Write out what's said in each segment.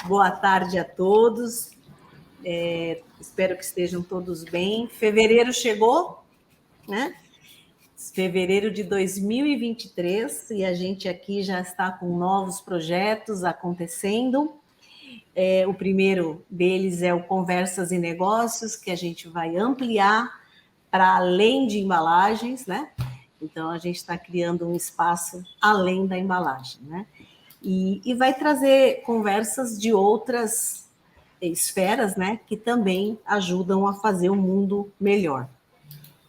Boa tarde a todos. Espero que estejam todos bem. Fevereiro chegou, né? Fevereiro de 2023 e a gente aqui já está com novos projetos acontecendo. O primeiro deles é o Conversas e Negócios, que a gente vai ampliar para além de embalagens, né? Então, a gente está criando um espaço além da embalagem, né? E vai trazer conversas de outras esferas, né? Que também ajudam a fazer o mundo melhor.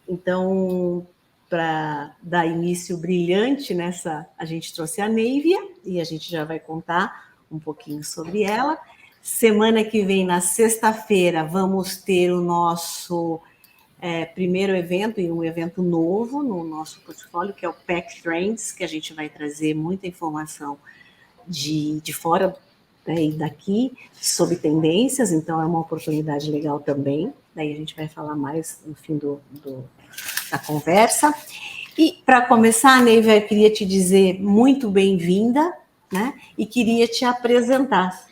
Então, para dar início brilhante nessa, a gente trouxe a Neivia e a gente já vai contar um pouquinho sobre ela. Semana que vem, na sexta-feira, vamos ter o nosso primeiro evento, e um evento novo no nosso portfólio, que é o Pack Trends, que a gente vai trazer muita informação de fora, né, e daqui sobre tendências, então é uma oportunidade legal também. Daí a gente vai falar mais no fim da conversa. E para começar, Neiva, eu queria te dizer muito bem-vinda, né? E queria te apresentar.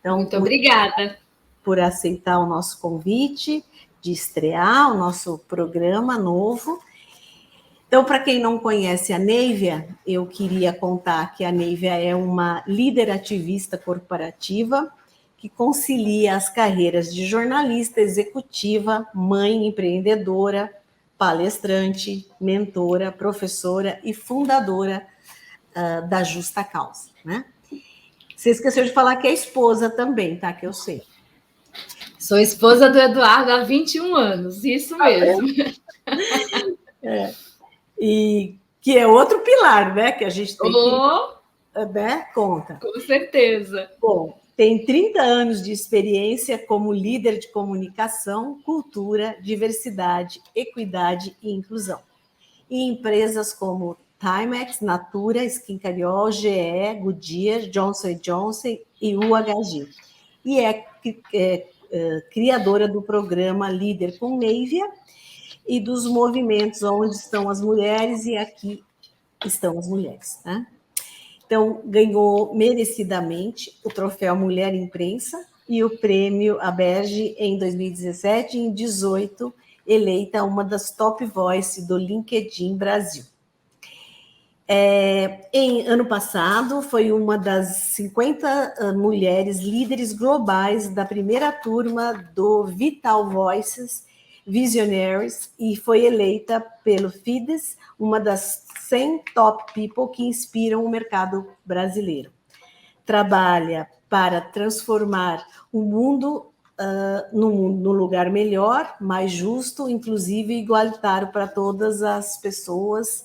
Então, muito obrigada por aceitar o nosso convite de estrear o nosso programa novo. Então, para quem não conhece a Neivia, eu queria contar que a Neivia é uma líder ativista corporativa que concilia as carreiras de jornalista, executiva, mãe empreendedora, palestrante, mentora, professora e fundadora da Justa Causa, né? Você esqueceu de falar que é esposa também, tá? Que eu sei. Sou esposa do Eduardo há 21 anos, isso mesmo. E que é outro pilar, né? Que a gente tem que, né, conta. Com certeza. Bom, tem 30 anos de experiência como líder de comunicação, cultura, diversidade, equidade e inclusão. Em empresas como Timex, Natura, Skincariol, GE, Goodyear, Johnson Johnson e UHG. E é criadora do programa Líder com Neivia e dos movimentos Onde Estão as Mulheres e Aqui Estão as Mulheres, né? Então, ganhou merecidamente o troféu Mulher Imprensa e o prêmio Aberge em 2017 e em 2018, eleita uma das top voice do LinkedIn Brasil. Em ano passado, foi uma das 50 mulheres líderes globais da primeira turma do Vital Voices Visionaries e foi eleita pelo Fides uma das 100 top people que inspiram o mercado brasileiro. Trabalha para transformar o mundo num lugar melhor, mais justo, inclusivo e igualitário para todas as pessoas,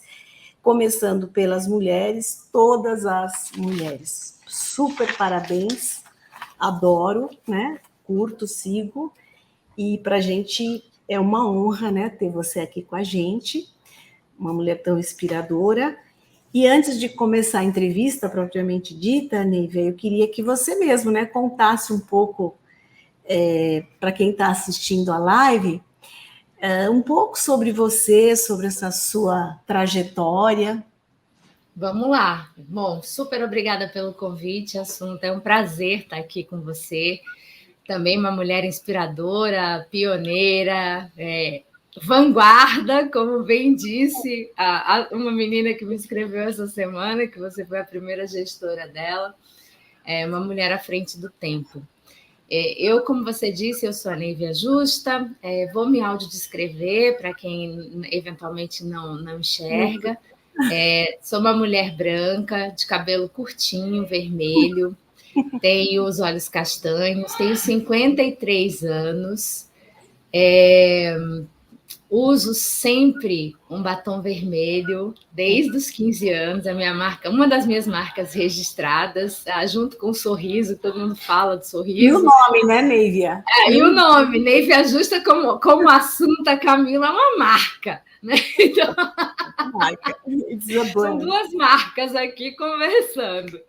começando pelas mulheres, todas as mulheres. Super parabéns, adoro, né? Curto, sigo, e para a gente é uma honra, né, ter você aqui com a gente, uma mulher tão inspiradora. E antes de começar a entrevista propriamente dita, Neivia, eu queria que você mesmo, né, contasse um pouco para quem está assistindo a live, um pouco sobre você, sobre essa sua trajetória. Vamos lá. Bom, super obrigada pelo convite, Assunta. É um prazer estar aqui com você. Também uma mulher inspiradora, pioneira, vanguarda, como bem disse uma menina que me escreveu essa semana, que você foi a primeira gestora dela. É uma mulher à frente do tempo. Eu, como você disse, eu sou a Neivia Justa, vou me audiodescrever para quem eventualmente não enxerga. Sou uma mulher branca, de cabelo curtinho, vermelho, tenho os olhos castanhos, tenho 53 anos, uso sempre um batom vermelho, desde os 15 anos, a minha marca, uma das minhas marcas registradas, junto com o sorriso, todo mundo fala do sorriso. E o nome, né, Neivia? E o nome, Neivia Justa, como Assunta Camila, é uma marca, né? Então, são duas marcas aqui conversando.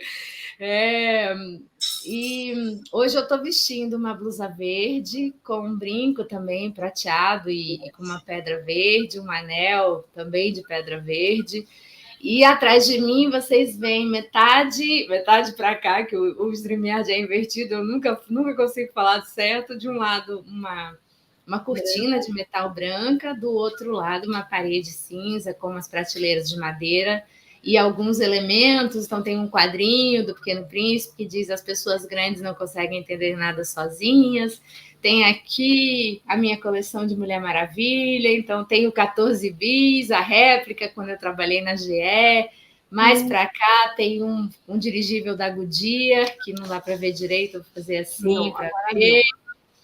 E hoje eu estou vestindo uma blusa verde com um brinco também prateado e com uma pedra verde, um anel também de pedra verde. E atrás de mim vocês veem metade para cá, que o StreamYard é invertido, eu nunca consigo falar certo. De um lado, uma cortina de metal branca, do outro lado, uma parede cinza com umas prateleiras de madeira e alguns elementos. Então, tem um quadrinho do Pequeno Príncipe que diz: as pessoas grandes não conseguem entender nada sozinhas. Tem aqui a minha coleção de Mulher Maravilha, então tem o 14 bis, a réplica, quando eu trabalhei na GE. Mais para cá tem um dirigível da Goodyear, que não dá para ver direito, vou fazer assim para ver.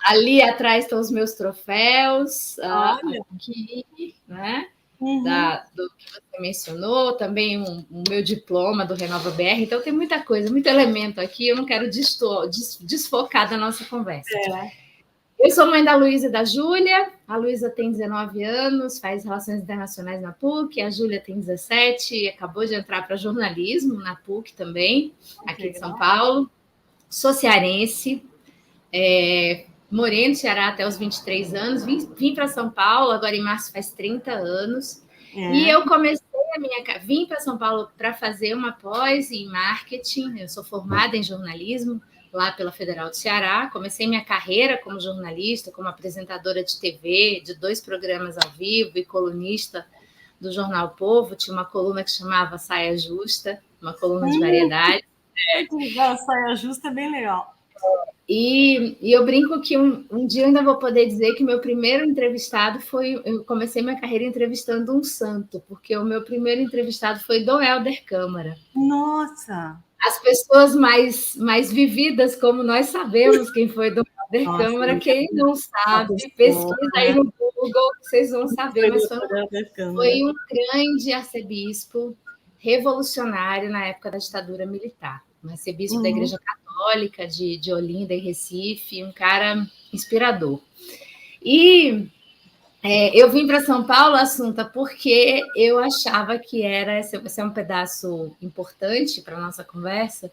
Ali atrás estão os meus troféus, aqui, né? Do que você mencionou, também o meu diploma do Renova BR. Então, tem muita coisa, muito elemento aqui. Eu não quero desfocar da nossa conversa. Eu sou mãe da Luísa e da Júlia. A Luísa tem 19 anos, faz Relações Internacionais na PUC. A Júlia tem 17 e acabou de entrar para jornalismo na PUC também, aqui de São Paulo. Sou cearense, morei no Ceará até os 23 anos. Vim para São Paulo, agora em março faz 30 anos. E eu comecei vim para São Paulo para fazer uma pós em marketing. Eu sou formada em jornalismo lá pela Federal do Ceará. Comecei minha carreira como jornalista, como apresentadora de TV, de 2 programas ao vivo e colunista do Jornal Povo. Tinha uma coluna que chamava Saia Justa, uma coluna de variedade. Muito legal, Saia Justa é bem legal. E eu brinco que um dia eu ainda vou poder dizer que meu primeiro entrevistado foi... Eu comecei minha carreira entrevistando um santo, porque o meu primeiro entrevistado foi Dom Helder Câmara. Nossa! As pessoas mais vividas como nós sabemos quem foi Dom Helder Câmara. Quem não sabe, pesquisa aí no Google, vocês vão saber. Mas foi um grande arcebispo revolucionário na época da ditadura militar. Um arcebispo da Igreja Católica de Olinda e Recife, um cara inspirador. E eu vim para São Paulo, Assunta, porque eu achava que esse é um pedaço importante para a nossa conversa,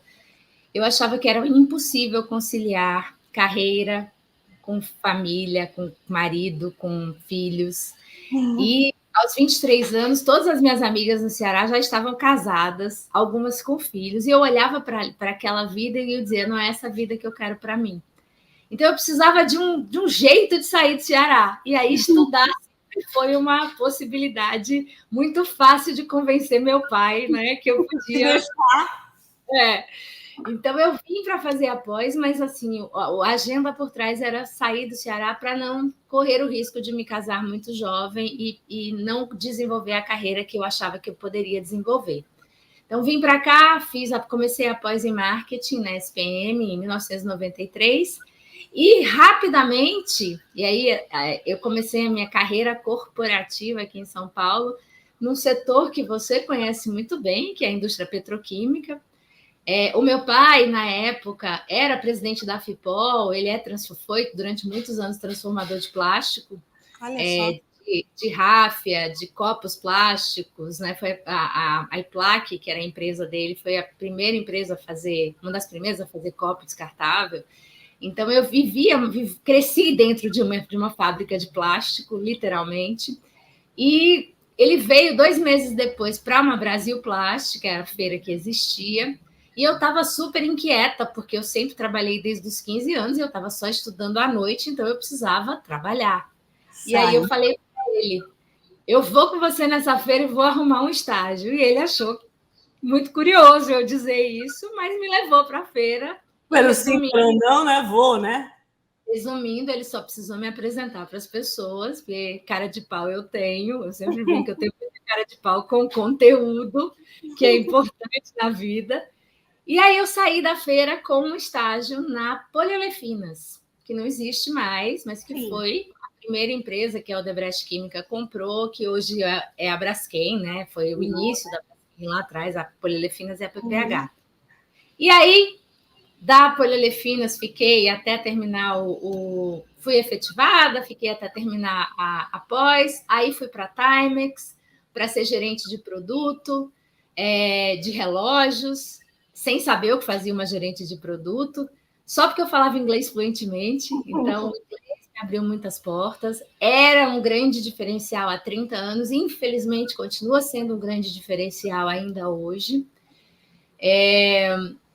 eu achava que era impossível conciliar carreira com família, com marido, com filhos. E aos 23 anos, todas as minhas amigas no Ceará já estavam casadas, algumas com filhos, e eu olhava para aquela vida e eu dizia: não é essa vida que eu quero para mim. Então, eu precisava de um jeito de sair do Ceará. E aí, estudar foi uma possibilidade muito fácil de convencer meu pai, né, que eu podia... Então, eu vim para fazer a pós, mas assim, a agenda por trás era sair do Ceará para não correr o risco de me casar muito jovem e não desenvolver a carreira que eu achava que eu poderia desenvolver. Então, vim para cá, comecei a pós em marketing na SPM em 1993 e rapidamente, e aí eu comecei a minha carreira corporativa aqui em São Paulo, num setor que você conhece muito bem, que é a indústria petroquímica. O meu pai, na época, era presidente da FIPOL, ele foi durante muitos anos transformador de plástico, de ráfia, de copos plásticos, né? Foi a Iplac, que era a empresa dele, foi a primeira empresa uma das primeiras a fazer copo descartável. Então, eu cresci dentro de uma fábrica de plástico, literalmente, e ele veio 2 meses depois para uma Brasil Plástica, era a feira que existia, e eu estava super inquieta, porque eu sempre trabalhei desde os 15 anos e eu estava só estudando à noite, então eu precisava trabalhar. E aí eu falei para ele: eu vou com você nessa feira e vou arrumar um estágio. E ele achou muito curioso eu dizer isso, mas me levou para a feira. Pelo simples não, né? Vou, né? Resumindo, ele só precisou me apresentar para as pessoas, porque cara de pau eu tenho. Eu sempre brinco que eu tenho cara de pau com conteúdo, que é importante na vida. E aí eu saí da feira com um estágio na Poliolefinas, que não existe mais, mas que foi a primeira empresa que a Odebrecht Química comprou, que hoje é a Braskem, né? Foi o início da Braskem lá atrás, a Poliolefinas e a PPH. E aí, da Poliolefinas, fiquei até terminar fui efetivada, fiquei até terminar a pós, aí fui para a Timex, para ser gerente de produto, de relógios, sem saber o que fazia uma gerente de produto, só porque eu falava inglês fluentemente. Então, o inglês abriu muitas portas. Era um grande diferencial há 30 anos, e infelizmente continua sendo um grande diferencial ainda hoje.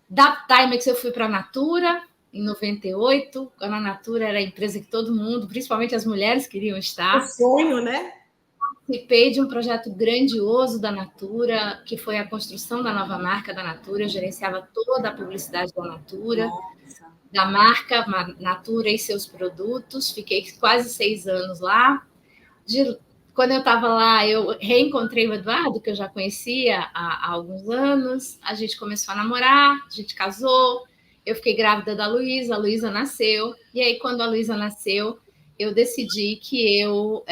Da Timex eu fui para a Natura, em 98, quando a Natura era a empresa que todo mundo, principalmente as mulheres, queriam estar. O sonho, né? Participei de um projeto grandioso da Natura, que foi a construção da nova marca da Natura. Eu gerenciava toda a publicidade da Natura, Nossa. da marca Natura e seus produtos. Fiquei quase 6 anos lá. Quando eu estava lá, eu reencontrei o Eduardo, que eu já conhecia há alguns anos. A gente começou a namorar, a gente casou. Eu fiquei grávida da Luísa, a Luísa nasceu. E aí, quando a Luísa nasceu, eu decidi que eu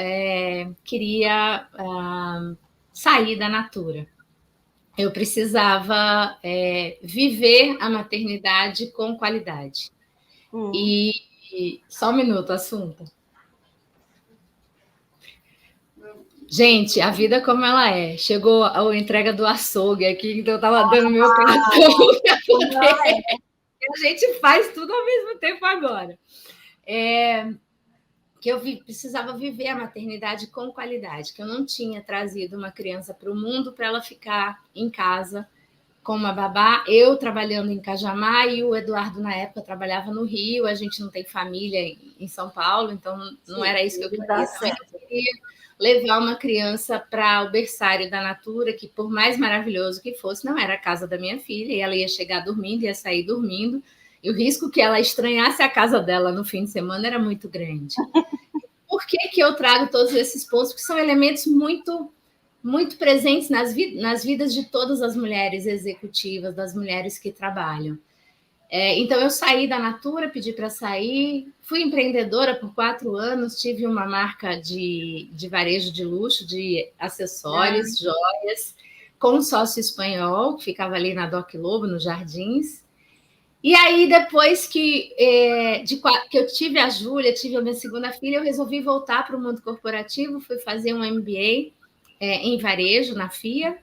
queria sair da Natura. Eu precisava viver a maternidade com qualidade. E só um minuto, assunto. Gente, a vida como ela é. Chegou a entrega do açougue aqui, então eu estava dando meu cartão. A gente faz tudo ao mesmo tempo agora. Que eu precisava viver a maternidade com qualidade, que eu não tinha trazido uma criança para o mundo para ela ficar em casa com uma babá, eu trabalhando em Cajamar e o Eduardo, na época, trabalhava no Rio. A gente não tem família em São Paulo, então não era isso que eu queria. Eu queria levar uma criança para o berçário da Natura, que por mais maravilhoso que fosse, não era a casa da minha filha, e ela ia chegar dormindo, ia sair dormindo, e o risco que ela estranhasse a casa dela no fim de semana era muito grande. Por que eu trago todos esses pontos? Porque são elementos muito presentes nas vidas de todas as mulheres executivas, das mulheres que trabalham. Então, eu saí da Natura, pedi para sair, fui empreendedora por 4 anos, tive uma marca de varejo de luxo, de acessórios, joias, com um sócio espanhol, que ficava ali na Doc Lobo, nos Jardins. E aí, depois que eu tive a Júlia, tive a minha segunda filha, eu resolvi voltar para o mundo corporativo, fui fazer um MBA em varejo, na FIA,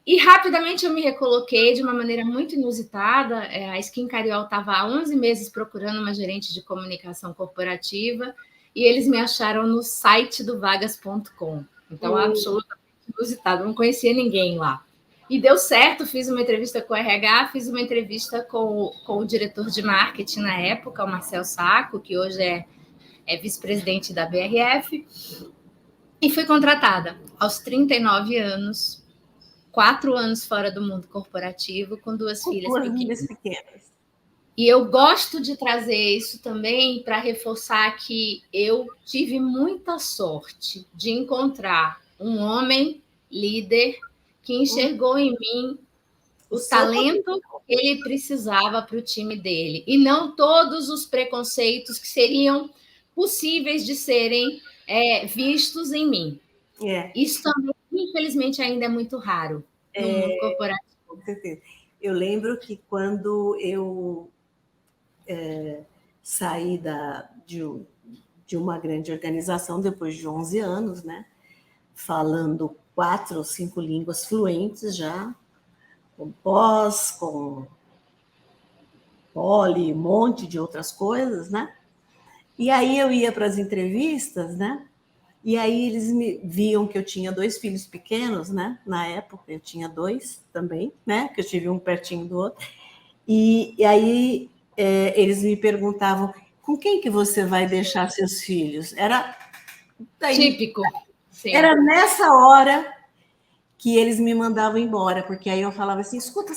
e rapidamente eu me recoloquei de uma maneira muito inusitada. A Skin Cariol estava há 11 meses procurando uma gerente de comunicação corporativa, e eles me acharam no site do vagas.com. Então, absolutamente inusitado, não conhecia ninguém lá. E deu certo, fiz uma entrevista com o RH, fiz uma entrevista com o diretor de marketing na época, o Marcel Sacco, que hoje é vice-presidente da BRF, e fui contratada aos 39 anos, 4 anos fora do mundo corporativo, com 2 filhas pequenas. E eu gosto de trazer isso também para reforçar que eu tive muita sorte de encontrar um homem líder que enxergou em mim o talento que ele precisava para o time dele, e não todos os preconceitos que seriam possíveis de serem vistos em mim. Isso também, infelizmente, ainda é muito raro no mundo corporativo. Com certeza. Eu lembro que quando eu saí de uma grande organização, depois de 11 anos, né, falando 4 ou 5 línguas fluentes já, com pós, com poli, um monte de outras coisas, né? E aí eu ia para as entrevistas, né? E aí eles me viam que eu tinha 2 filhos pequenos, né? Na época eu tinha 2 também, né? Que eu tive um pertinho do outro. E aí eles me perguntavam: com quem que você vai deixar seus filhos? Era típico. Sim. Era nessa hora que eles me mandavam embora, porque aí eu falava assim: escuta,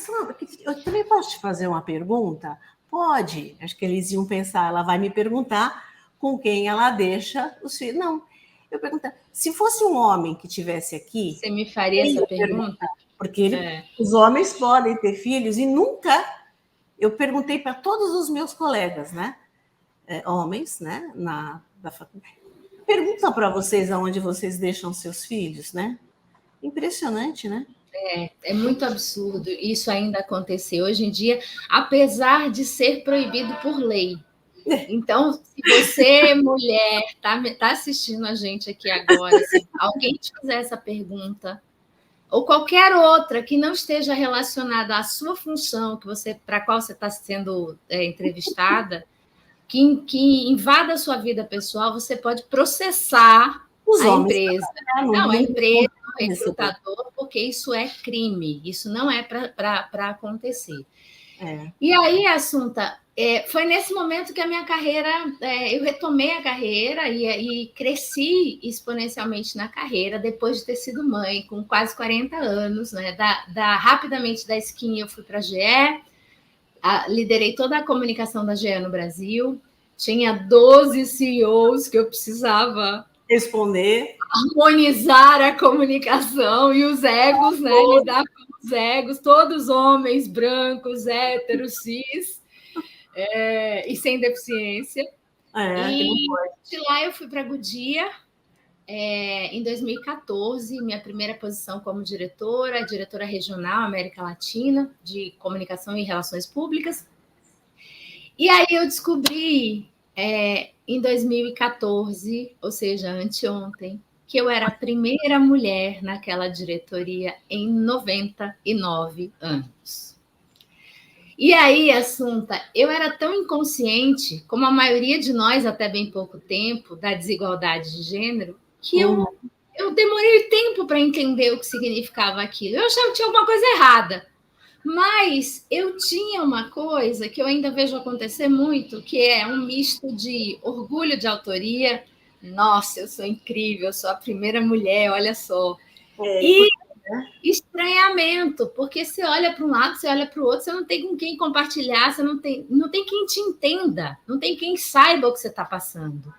eu também posso te fazer uma pergunta? Pode. Acho que eles iam pensar, ela vai me perguntar com quem ela deixa os filhos. Não. Eu perguntava, se fosse um homem que estivesse aqui... Você me faria essa pergunta? Porque os homens podem ter filhos e nunca... Eu perguntei para todos os meus colegas, né? Homens, né? Da faculdade. Pergunta para vocês aonde vocês deixam seus filhos, né? Impressionante, né? É muito absurdo isso ainda acontecer hoje em dia, apesar de ser proibido por lei. Então, se você, mulher, tá assistindo a gente aqui agora, se alguém te fizer essa pergunta, ou qualquer outra que não esteja relacionada à sua função, para a qual você está sendo entrevistada, que invada a sua vida pessoal, você pode processar Os a homens empresa. também, né? Não, a empresa, o receber. recrutador, porque isso é crime, isso não é para acontecer. É. E aí, Assunta, foi nesse momento que a minha carreira, eu retomei a carreira e cresci exponencialmente na carreira, depois de ter sido mãe, com quase 40 anos, né? Rapidamente da Skin eu fui para a GE, liderei toda a comunicação da GE no Brasil, tinha 12 CEOs que eu precisava responder, harmonizar a comunicação e os egos, né? Lidar com os egos, todos homens, brancos, héteros, cis, e sem deficiência. E de lá eu fui para a Goodyear em 2014, minha primeira posição como diretora regional América Latina de comunicação e relações públicas. E aí eu descobri em 2014, ou seja, anteontem, que eu era a primeira mulher naquela diretoria em 99 anos. E aí, Assunta, eu era tão inconsciente, como a maioria de nós até bem pouco tempo, da desigualdade de gênero, que eu demorei tempo para entender o que significava aquilo. Eu achava que tinha alguma coisa errada. Mas eu tinha uma coisa que eu ainda vejo acontecer muito, que é um misto de orgulho de autoria. Nossa, eu sou incrível, eu sou a primeira mulher, olha só. E estranhamento, porque você olha para um lado, você olha para o outro, você não tem com quem compartilhar, você não tem quem te entenda, não tem quem saiba o que você está passando.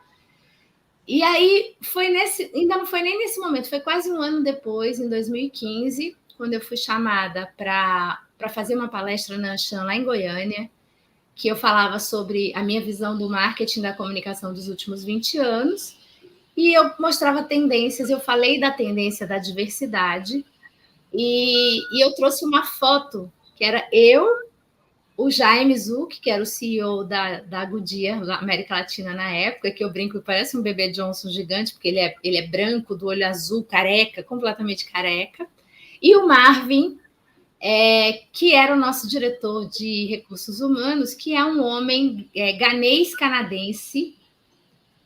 E aí, ainda não foi nem nesse momento, foi quase um ano depois, em 2015, quando eu fui chamada para fazer uma palestra na Anshan, lá em Goiânia, que eu falava sobre a minha visão do marketing da comunicação dos últimos 20 anos, e eu mostrava tendências, eu falei da tendência da diversidade, e eu trouxe uma foto, que era eu, o Jaime Zuck, que era o CEO da Goodyear, da América Latina na época, que eu brinco que parece um bebê Johnson gigante, porque ele é branco, do olho azul, careca, completamente careca, e o Marvin, que era o nosso diretor de recursos humanos, que é um homem ganês-canadense,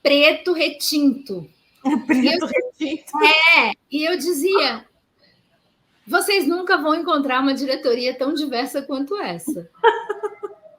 preto retinto. Preto retinto. E eu dizia, vocês nunca vão encontrar uma diretoria tão diversa quanto essa.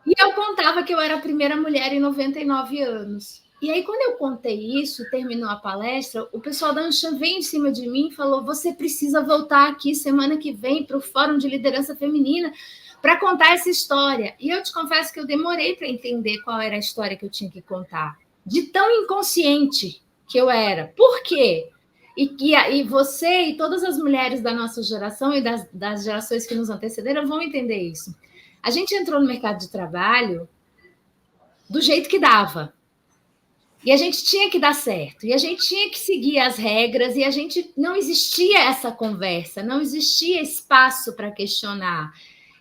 E eu contava que eu era a primeira mulher em 99 anos. E aí, quando eu contei isso, terminou a palestra, o pessoal da Anshan veio em cima de mim e falou: você precisa voltar aqui semana que vem para o Fórum de Liderança Feminina para contar essa história. E eu te confesso que eu demorei para entender qual era a história que eu tinha que contar. De tão inconsciente que eu era. Por quê? E você e todas as mulheres da nossa geração e das gerações que nos antecederam vão entender isso. A gente entrou no mercado de trabalho do jeito que dava. E a gente tinha que dar certo. E a gente tinha que seguir as regras. E a gente não existia essa conversa, não existia espaço para questionar.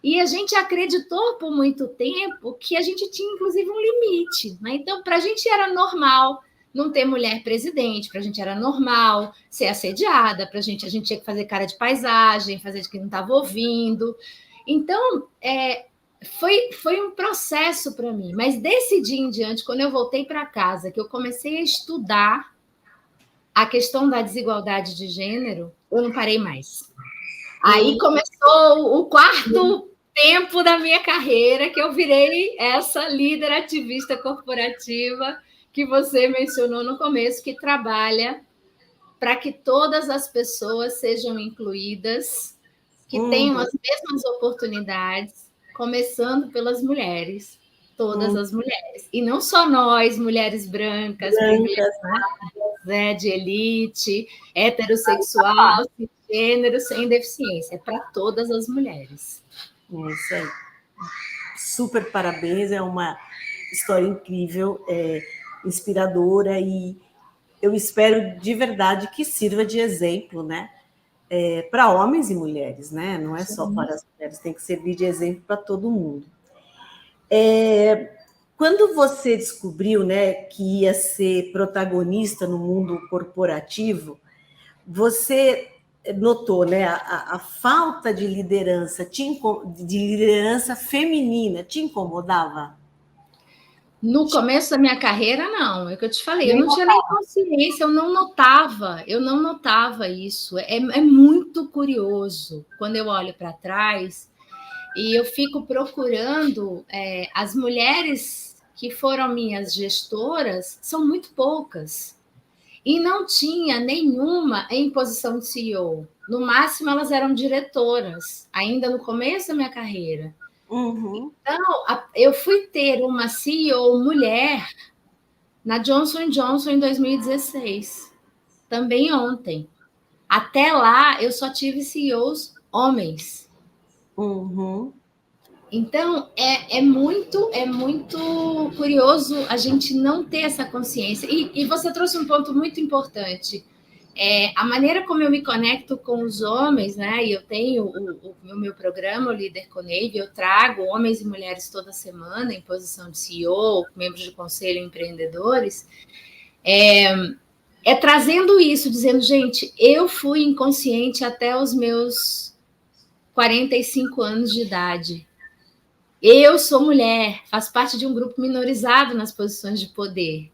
E a gente acreditou por muito tempo que a gente tinha, inclusive, um limite. Né? Então, para a gente era normal não ter mulher presidente, para a gente era normal ser assediada, para a gente tinha que fazer cara de paisagem, fazer de que não estava ouvindo. Então, foi um processo para mim, mas desse dia em diante, quando eu voltei para casa, que eu comecei a estudar a questão da desigualdade de gênero, eu não parei mais. Aí começou o quarto tempo da minha carreira, que eu virei essa líder ativista corporativa que você mencionou no começo, que trabalha para que todas as pessoas sejam incluídas, que tenham as mesmas oportunidades, começando pelas mulheres, todas as mulheres. E não só nós, mulheres brancas, privilegiadas, de elite, heterossexual, cisgênero, sem deficiência. É para todas as mulheres. É isso aí. Super parabéns, é uma história incrível, inspiradora, e eu espero de verdade que sirva de exemplo, né? Para homens e mulheres, né? Não é só para as mulheres, tem que servir de exemplo para todo mundo. Quando você descobriu, né, que ia ser protagonista no mundo corporativo, você notou, né, a falta de liderança, de liderança feminina, te incomodava? No começo da minha carreira, não. É o que eu te falei, eu não tinha nem consciência, eu não notava isso. É muito curioso quando eu olho para trás e eu fico procurando as mulheres que foram minhas gestoras, são muito poucas. E não tinha nenhuma em posição de CEO. No máximo, elas eram diretoras, ainda no começo da minha carreira. Uhum. Então, eu fui ter uma CEO mulher na Johnson & Johnson em 2016, também ontem. Até lá, eu só tive CEOs homens. Uhum. Então, é muito curioso a gente não ter essa consciência. E você trouxe um ponto muito importante. A maneira como eu me conecto com os homens, né? E eu tenho o meu programa, o Líder Conave, eu trago homens e mulheres toda semana em posição de CEO, membros de conselho, empreendedores, trazendo isso, dizendo, gente, eu fui inconsciente até os meus 45 anos de idade. Eu sou mulher, faço parte de um grupo minorizado nas posições de poder.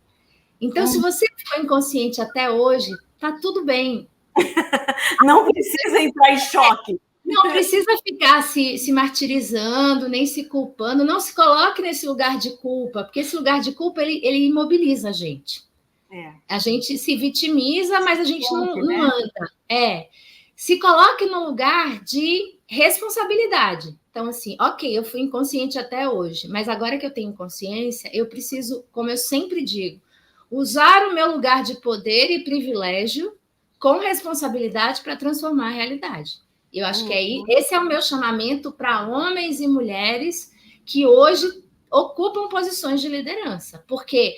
Então, se você ficou inconsciente até hoje, tá tudo bem. Não precisa entrar em choque. Não precisa ficar se martirizando, nem se culpando. Não se coloque nesse lugar de culpa, porque esse lugar de culpa ele imobiliza a gente. A gente se vitimiza, mas a gente não anda. Se coloque no lugar de responsabilidade. Então, assim, ok, eu fui inconsciente até hoje, mas agora que eu tenho consciência, eu preciso, como eu sempre digo, usar o meu lugar de poder e privilégio com responsabilidade para transformar a realidade. Eu acho que esse é o meu chamamento para homens e mulheres que hoje ocupam posições de liderança, porque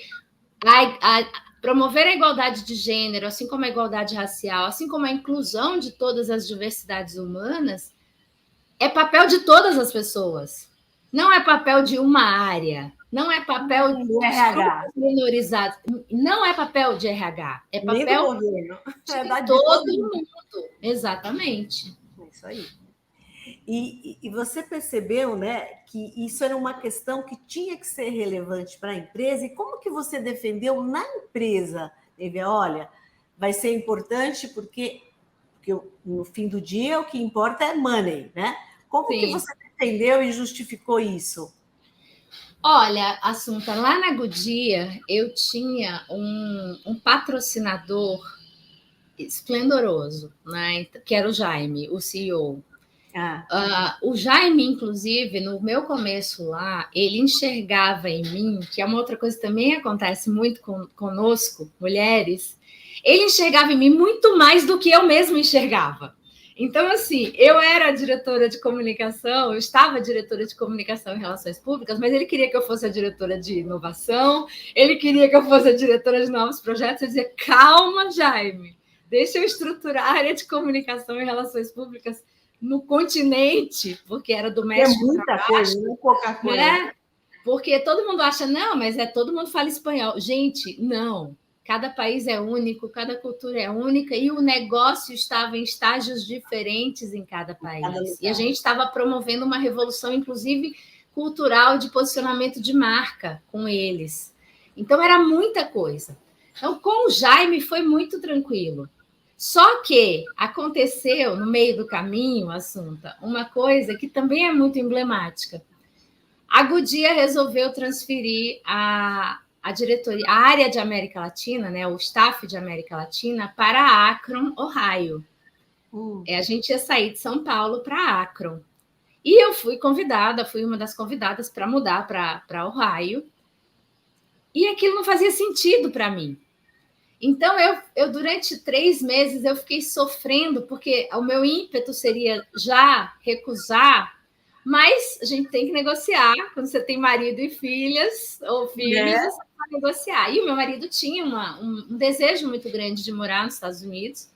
promover a igualdade de gênero, assim como a igualdade racial, assim como a inclusão de todas as diversidades humanas, é papel de todas as pessoas. Não é papel de uma área, não é papel de grupos minorizados, não é papel de RH, é papel de todo mundo. Exatamente. É isso aí. E você percebeu, né, que isso era uma questão que tinha que ser relevante para a empresa, e como que você defendeu na empresa? Olha, vai ser importante porque no fim do dia o que importa é money, né? Como que você defendeu e justificou isso? Olha, Assunta, lá na Goodyear eu tinha um patrocinador esplendoroso, né? Que era o Jaime, o CEO. O Jaime, inclusive, no meu começo lá, ele enxergava em mim, que é uma outra coisa que também acontece muito conosco, mulheres, ele enxergava em mim muito mais do que eu mesma enxergava. Então, assim, eu era diretora de comunicação, eu estava diretora de comunicação e relações públicas, mas ele queria que eu fosse a diretora de inovação, ele queria que eu fosse a diretora de novos projetos. Eu dizia, calma, Jaime, deixa eu estruturar a área de comunicação e relações públicas no continente, porque era do México para baixo, coisa, não é pouca coisa. Né? Porque todo mundo acha, não, mas todo mundo fala espanhol. Gente, não. Cada país é único, cada cultura é única, e o negócio estava em estágios diferentes em cada país. E a gente estava promovendo uma revolução, inclusive cultural, de posicionamento de marca com eles. Então, era muita coisa. Então, com o Jaime foi muito tranquilo. Só que aconteceu no meio do caminho, Assunta, uma coisa que também é muito emblemática. A Goodyear resolveu transferir a diretoria, a área de América Latina, né, o staff de América Latina, para Akron, Ohio. A gente ia sair de São Paulo para Akron. E eu fui uma das convidadas para mudar para Ohio. E aquilo não fazia sentido para mim. Então, eu durante 3 meses, eu fiquei sofrendo, porque o meu ímpeto seria já recusar, mas a gente tem que negociar. Quando você tem marido e filhas, ou filhos, você vai negociar. E o meu marido tinha um desejo muito grande de morar nos Estados Unidos.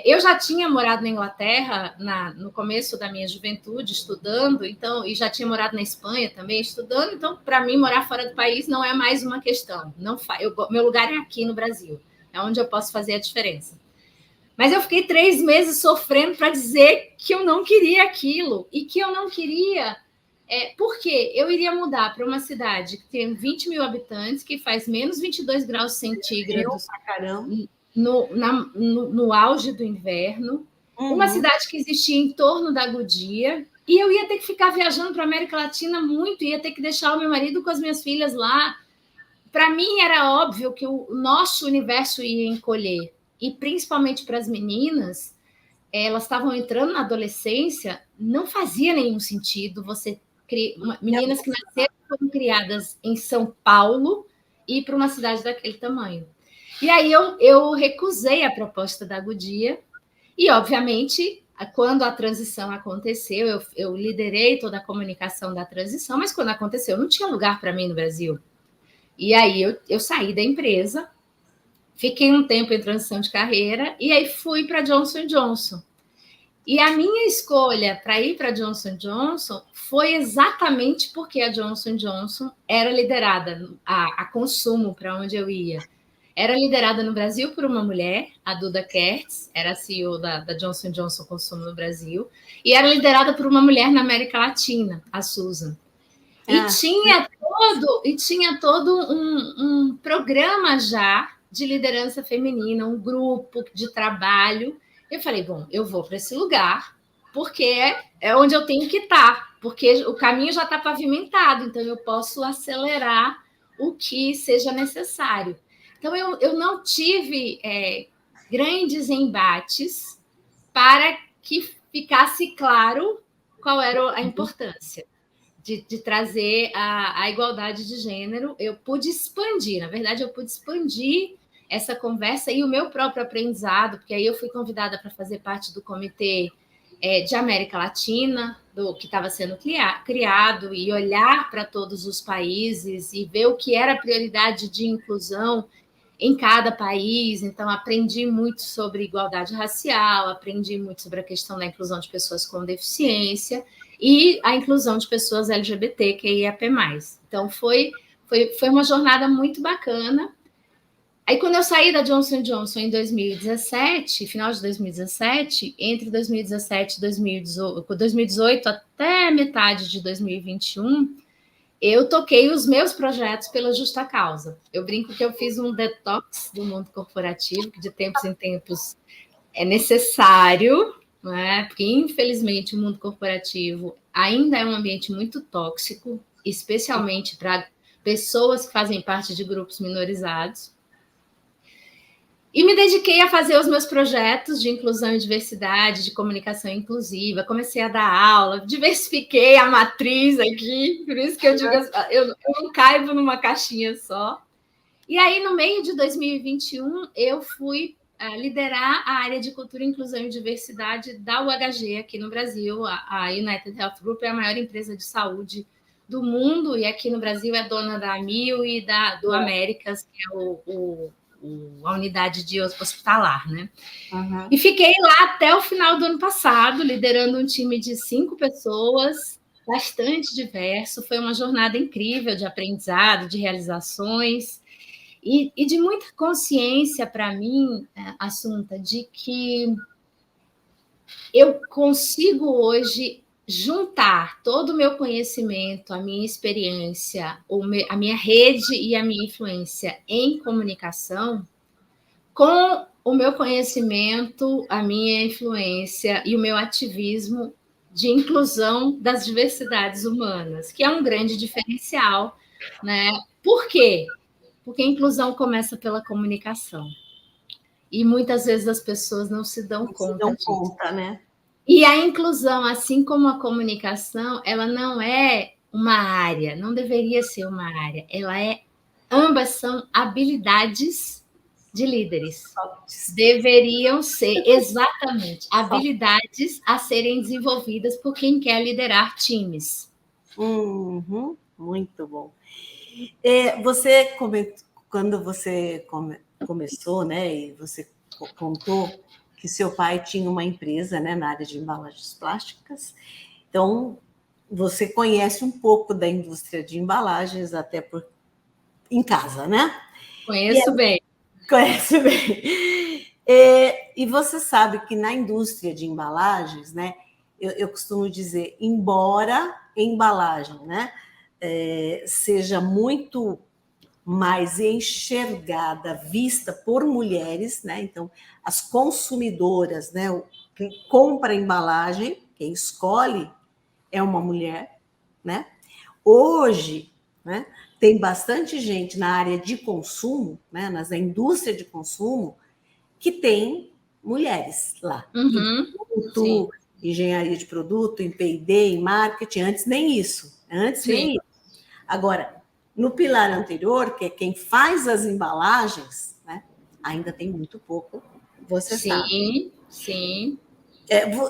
Eu já tinha morado na Inglaterra no começo da minha juventude, estudando, então, e já tinha morado na Espanha também, estudando. Então, para mim, morar fora do país não é mais uma questão. Meu lugar é aqui no Brasil, é onde eu posso fazer a diferença. Mas eu fiquei 3 meses sofrendo para dizer que eu não queria aquilo, e que eu não queria Porque eu iria mudar para uma cidade que tem 20 mil habitantes, que faz menos 22 graus centígrados no auge do inverno, uma cidade que existia em torno da Goodyear, e eu ia ter que ficar viajando para a América Latina muito, ia ter que deixar o meu marido com as minhas filhas lá. Para mim era óbvio que o nosso universo ia encolher, e principalmente para as meninas, elas estavam entrando na adolescência, não fazia nenhum sentido você meninas que nasceram foram criadas em São Paulo e ir para uma cidade daquele tamanho. E aí eu recusei a proposta da Goodyear e, obviamente, quando a transição aconteceu, eu liderei toda a comunicação da transição, mas quando aconteceu, não tinha lugar para mim no Brasil. E aí eu saí da empresa, fiquei um tempo em transição de carreira e aí fui para Johnson & Johnson. E a minha escolha para ir para Johnson & Johnson foi exatamente porque a Johnson & Johnson era liderada, a consumo para onde eu ia, era liderada no Brasil por uma mulher, a Duda Kertz, era a CEO da Johnson & Johnson Consumo no Brasil, e era liderada por uma mulher na América Latina, a Susan. E tinha todo um programa já de liderança feminina, um grupo de trabalho. Eu falei, bom, eu vou para esse lugar, porque é onde eu tenho que estar, porque o caminho já está pavimentado, então eu posso acelerar o que seja necessário. Então, eu não tive grandes embates para que ficasse claro qual era a importância de trazer a igualdade de gênero. Eu pude expandir, na verdade, eu pude expandir essa conversa e o meu próprio aprendizado, porque aí eu fui convidada para fazer parte do comitê de América Latina, que estava sendo criado, e olhar para todos os países e ver o que era a prioridade de inclusão em cada país. Então, aprendi muito sobre igualdade racial, aprendi muito sobre a questão da inclusão de pessoas com deficiência e a inclusão de pessoas LGBTQIAP+. Então, foi uma jornada muito bacana. Aí, quando eu saí da Johnson & Johnson em 2017, final de 2017, entre 2017 e 2018 até metade de 2021, eu toquei os meus projetos pela justa causa. Eu brinco que eu fiz um detox do mundo corporativo, que de tempos em tempos é necessário, né? Porque, infelizmente, o mundo corporativo ainda é um ambiente muito tóxico, especialmente para pessoas que fazem parte de grupos minorizados. E me dediquei a fazer os meus projetos de inclusão e diversidade, de comunicação inclusiva, comecei a dar aula, diversifiquei a matriz aqui, por isso que eu digo, eu não caibo numa caixinha só. E aí, no meio de 2021, eu fui liderar a área de cultura, inclusão e diversidade da UHG aqui no Brasil. A United Health Group é a maior empresa de saúde do mundo, e aqui no Brasil é dona da Amil e do Américas, que é a unidade de hospitalar, né? Uhum. E fiquei lá até o final do ano passado, liderando um time de 5 pessoas, bastante diverso. Foi uma jornada incrível de aprendizado, de realizações e de muita consciência para mim, Assunta, de que eu consigo hoje juntar todo o meu conhecimento, a minha experiência, a minha rede e a minha influência em comunicação com o meu conhecimento, a minha influência e o meu ativismo de inclusão das diversidades humanas, que é um grande diferencial, né? Por quê? Porque a inclusão começa pela comunicação. E muitas vezes as pessoas não se dão conta disso. Né? E a inclusão, assim como a comunicação, ela não é uma área, não deveria ser uma área. Ambas são habilidades de líderes. Deveriam ser exatamente habilidades a serem desenvolvidas por quem quer liderar times. Uhum, muito bom. Quando você começou, né, e você contou que seu pai tinha uma empresa, né, na área de embalagens plásticas, então você conhece um pouco da indústria de embalagens até em casa, né? Conheço bem. Conhece bem. E você sabe que na indústria de embalagens, né, eu costumo dizer, embora a embalagem, né, seja muito mais enxergada, vista por mulheres, né? Então, as consumidoras, né? Quem compra a embalagem, quem escolhe é uma mulher, né? Hoje, né, tem bastante gente na área de consumo, né, na indústria de consumo, que tem mulheres lá. Em produto, engenharia de produto, em P&D, em marketing, antes nem isso. Antes nem isso. Agora, no pilar anterior, que é quem faz as embalagens, né, ainda tem muito pouco, você sabe. Sim.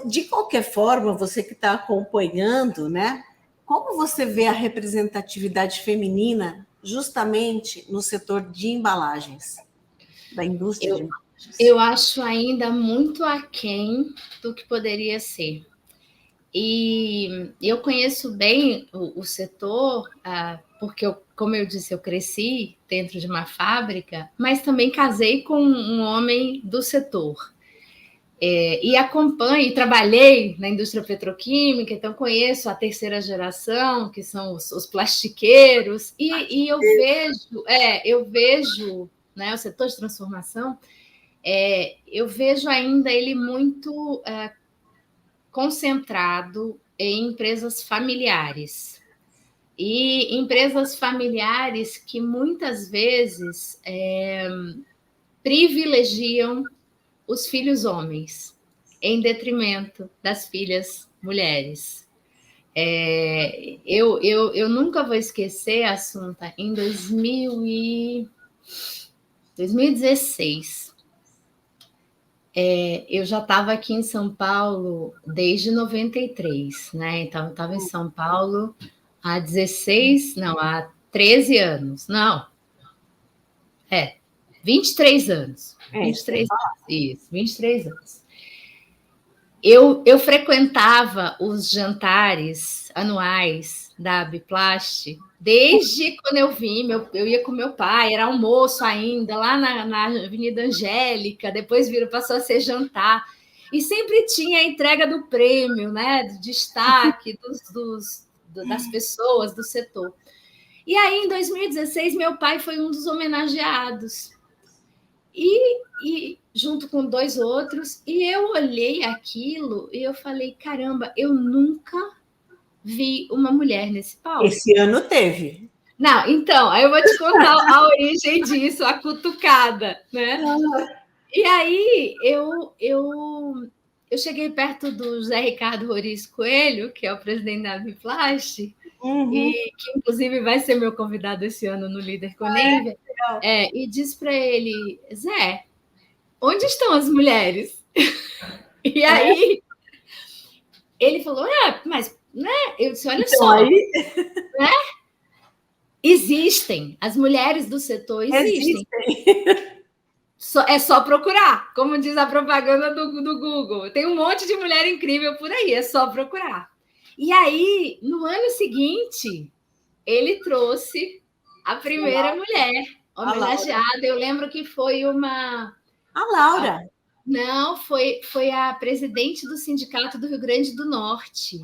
De qualquer forma, você que está acompanhando, né, como você vê a representatividade feminina justamente no setor de embalagens, da indústria de embalagens? Eu acho ainda muito aquém do que poderia ser. E eu conheço bem o setor, porque, como eu disse, eu cresci dentro de uma fábrica, mas também casei com um homem do setor. E acompanho, e trabalhei na indústria petroquímica, então conheço a terceira geração, que são os plastiqueiros, e eu vejo, né, o setor de transformação, eu vejo ainda ele muito concentrado em empresas familiares. E empresas familiares que muitas vezes privilegiam os filhos homens em detrimento das filhas mulheres. Eu nunca vou esquecer, Assunta, em 2016. Eu já estava aqui em São Paulo desde 93, né? Então, eu estava em São Paulo há 13 anos. Não, 23 anos. 23 anos, isso, 23 anos. Eu frequentava os jantares anuais da Biplast desde quando eu vim. Eu ia com meu pai, era almoço ainda, lá na Avenida Angélica, depois passou a ser jantar. E sempre tinha a entrega do prêmio, né, do destaque das pessoas do setor. E aí, em 2016, meu pai foi um dos homenageados. E junto com 2 outros, e eu olhei aquilo e eu falei, caramba, eu nunca vi uma mulher nesse palco. Esse ano teve. Não, então, aí eu vou te contar a origem disso, a cutucada, né? E aí eu cheguei perto do José Ricardo Roriz Coelho, que é o presidente da Biplast, e que inclusive vai ser meu convidado esse ano no Líder com Neiva, e disse para ele, Zé, onde estão as mulheres? E aí ele falou, mas, né? Eu disse, olha então, só, aí... né? Existem, as mulheres do setor existem. É só procurar, como diz a propaganda do Google. Tem um monte de mulher incrível por aí, é só procurar. E aí, no ano seguinte, ele trouxe a primeira mulher homenageada. Eu lembro que foi uma... A Laura. Não, foi a presidente do Sindicato do Rio Grande do Norte.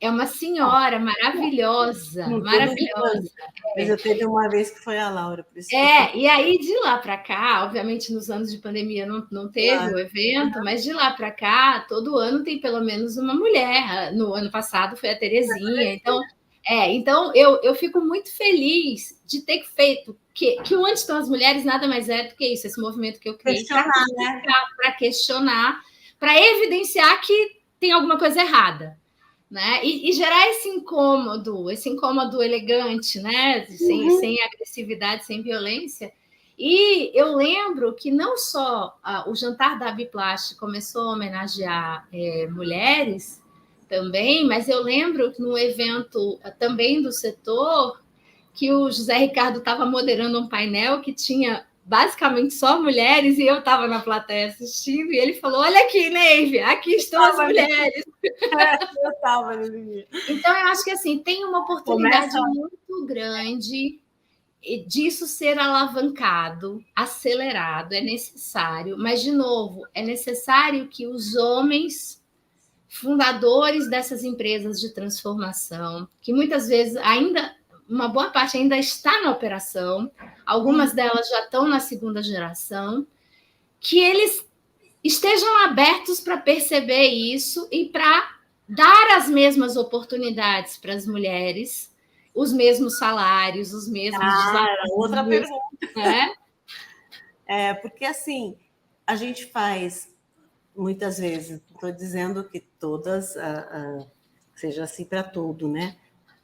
É uma senhora maravilhosa, maravilhosa. Mas eu teve uma vez que foi a Laura. Por isso e aí de lá para cá, obviamente nos anos de pandemia não teve o evento, mas de lá para cá, todo ano tem pelo menos uma mulher. No ano passado foi a Terezinha. Então eu fico muito feliz de ter feito que o Onde Estão as Mulheres nada mais é do que isso, esse movimento que eu criei para questionar, para evidenciar que tem alguma coisa errada. Né? E gerar esse incômodo elegante, né? Sem agressividade, sem violência. E eu lembro que não só o jantar da Biplast começou a homenagear mulheres também, mas eu lembro que no evento também do setor, que o José Ricardo estava moderando um painel que tinha basicamente só mulheres, e eu estava na plateia assistindo, e ele falou, olha aqui, Neive, aqui estão as mulheres. Eu estava ali. Então, eu acho que assim, tem uma oportunidade muito grande disso ser alavancado, acelerado, é necessário, mas, de novo, é necessário que os homens fundadores dessas empresas de transformação, que muitas vezes ainda, uma boa parte ainda está na operação, algumas delas já estão na segunda geração, que eles estejam abertos para perceber isso e para dar as mesmas oportunidades para as mulheres, os mesmos salários, os mesmos desafios. Outra pergunta. Né? Porque assim, a gente faz, muitas vezes, estou dizendo que todas, seja assim para tudo, né?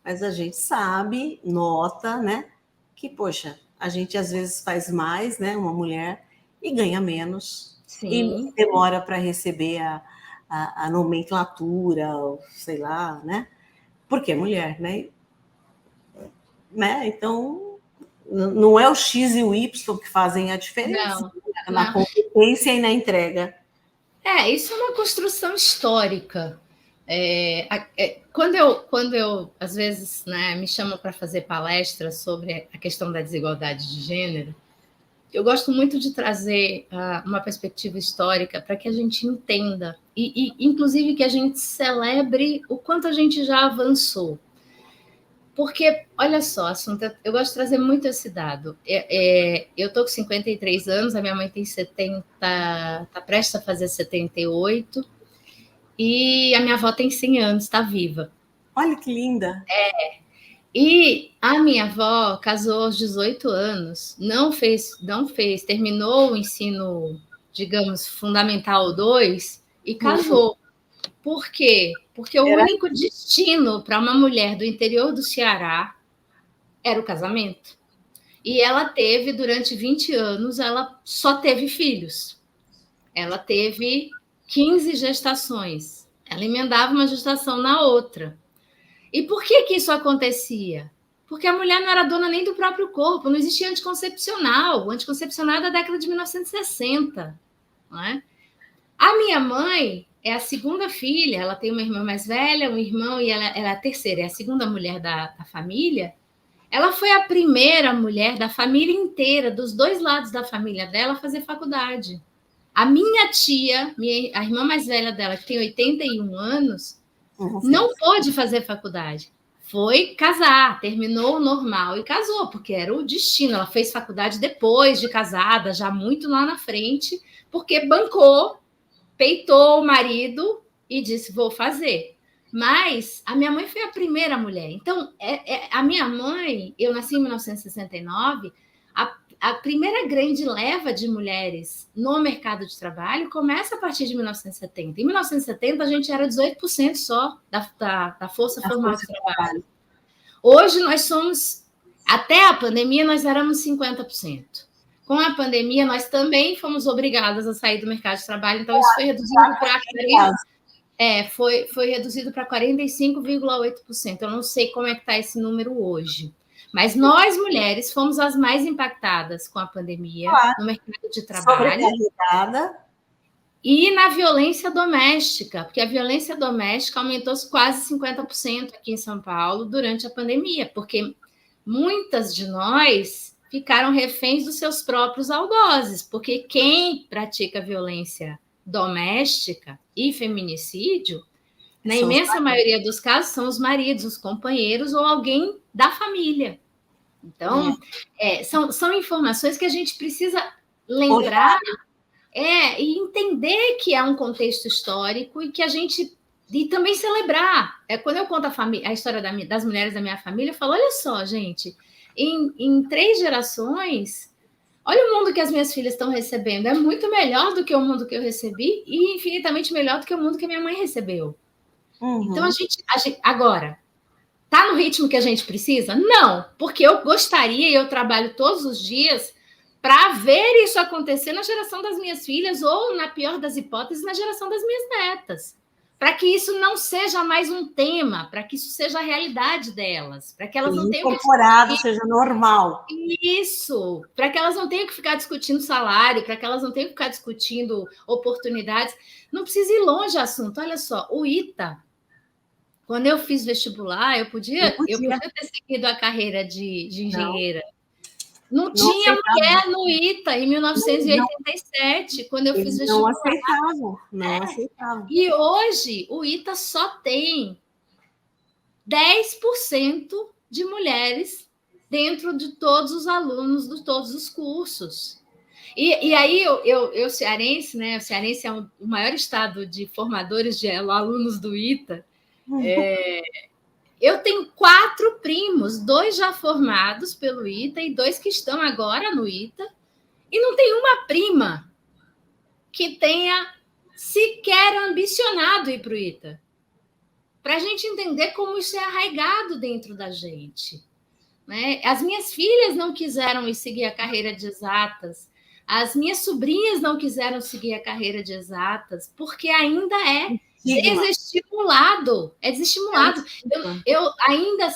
Mas a gente sabe, nota, né? Que, poxa, a gente às vezes faz mais, né? Uma mulher, e ganha menos. Sim. E demora para receber a nomenclatura, sei lá, né? Porque é mulher, né? Então, não é o X e o Y que fazem a diferença na competência e na entrega. Isso é uma construção histórica. Quando eu às vezes, né, me chamam para fazer palestras sobre a questão da desigualdade de gênero, eu gosto muito de trazer uma perspectiva histórica para que a gente entenda e, inclusive, que a gente celebre o quanto a gente já avançou. Porque, olha só, assunto, eu gosto de trazer muito esse dado. Eu estou com 53 anos, a minha mãe tem 70, está prestes a fazer 78, e a minha avó tem 100 anos, está viva. Olha que linda! E a minha avó casou aos 18 anos, terminou o ensino, digamos, fundamental 2 e casou. Por quê? Porque o único destino para uma mulher do interior do Ceará era o casamento. E ela teve, durante 20 anos, ela só teve filhos. Ela teve 15 gestações. Ela emendava uma gestação na outra. E por que isso acontecia? Porque a mulher não era dona nem do próprio corpo, não existia anticoncepcional. O anticoncepcional é da década de 1960. Não é? A minha mãe é a segunda filha, ela tem uma irmã mais velha, um irmão, e ela é a terceira, é a segunda mulher da família. Ela foi a primeira mulher da família inteira, dos dois lados da família dela, a fazer faculdade. A minha tia, a irmã mais velha dela, que tem 81 anos, não pôde fazer faculdade. Foi casar, terminou o normal e casou, porque era o destino. Ela fez faculdade depois de casada, já muito lá na frente, porque bancou, peitou o marido e disse, vou fazer. Mas a minha mãe foi a primeira mulher. Então, a minha mãe, eu nasci em 1969, a primeira grande leva de mulheres no mercado de trabalho começa a partir de 1970. Em 1970, a gente era 18% só da força formal de trabalho. Hoje, nós somos, até a pandemia, nós éramos 50%. Com a pandemia, nós também fomos obrigadas a sair do mercado de trabalho, então isso foi reduzido para foi reduzido para 45,8%. Eu não sei como é que está esse número hoje. Mas nós, mulheres, fomos as mais impactadas com a pandemia no mercado de trabalho e na violência doméstica, porque a violência doméstica aumentou quase 50% aqui em São Paulo durante a pandemia, porque muitas de nós ficaram reféns dos seus próprios algozes, porque quem pratica violência doméstica e feminicídio, na imensa maioria dos casos, são os maridos, os companheiros ou alguém da família. Então, são informações que a gente precisa lembrar e entender que é um contexto histórico e que a gente... E também celebrar. Quando eu conto a história das mulheres da minha família, eu falo, olha só, gente, em 3 gerações, olha o mundo que as minhas filhas estão recebendo. É muito melhor do que o mundo que eu recebi e infinitamente melhor do que o mundo que a minha mãe recebeu. Então, a gente agora, está no ritmo que a gente precisa? Não, porque eu gostaria e eu trabalho todos os dias para ver isso acontecer na geração das minhas filhas ou, na pior das hipóteses, na geração das minhas netas. Para que isso não seja mais um tema, para que isso seja a realidade delas, para que elas não tenham incorporado, seja normal. Isso, para que elas não tenham que ficar discutindo salário, para que elas não tenham que ficar discutindo oportunidades. Não precisa ir longe o assunto. Olha só, o ITA, quando eu fiz vestibular, eu podia ter seguido a carreira de engenheira. Não tinha mulher no ITA em 1987, quando eu fiz vestibular. Não aceitavam, não aceitavam. E hoje o ITA só tem 10% de mulheres dentro de todos os alunos de todos os cursos. E aí, eu cearense, né? O Cearense é o maior estado de formadores de alunos do ITA. Eu tenho 4 primos, 2 já formados pelo ITA e 2 que estão agora no ITA, e não tem uma prima que tenha sequer ambicionado ir para o ITA. Para a gente entender como isso é arraigado dentro da gente. Né? As minhas filhas não quiseram ir seguir a carreira de exatas, as minhas sobrinhas não quiseram seguir a carreira de exatas, porque ainda é desestimulado. É desestimulado. Eu ainda,